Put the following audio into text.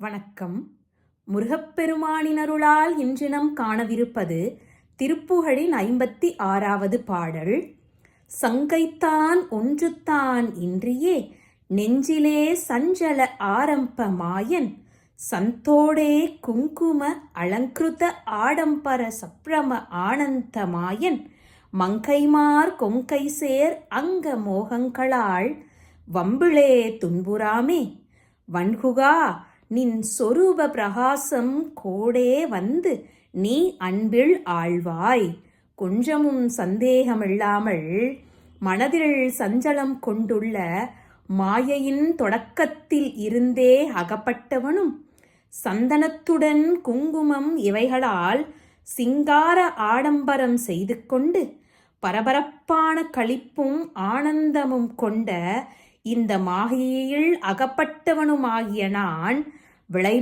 வணக்கம். முருகப்பெருமானினருளால் இன்றினம் காணவிருப்பது திருப்புகழின் 56வது பாடல். சங்கைத்தான் ஒன்றுத்தான் இன்றியே நெஞ்சிலே சஞ்சல ஆரம்ப மாயன் சந்தோடே குங்கும அலங்கிருத ஆடம்பர சப்ரம ஆனந்த மாயன் மங்கைமார் கொங்கைசேர் அங்க மோகங்களால் வம்பிளே துன்புறாமே வன்குகா நின் சொரூப பிரகாசம் கோடே வந்து நீ அன்பில் ஆழ்வாய். கொஞ்சமும் சந்தேகமில்லாமல் மனதில் சஞ்சலம் கொண்டுள்ள மாயையின் தொடக்கத்தில் இருந்தே அகப்பட்டவனும் சந்தனத்துடன் குங்குமம் இவைகளால் சிங்கார ஆடம்பரம் செய்து கொண்டு பரபரப்பான களிப்பும் ஆனந்தமும் கொண்ட இந்த மாயையில் அகப்பட்டவனுமாகிய நான் விளை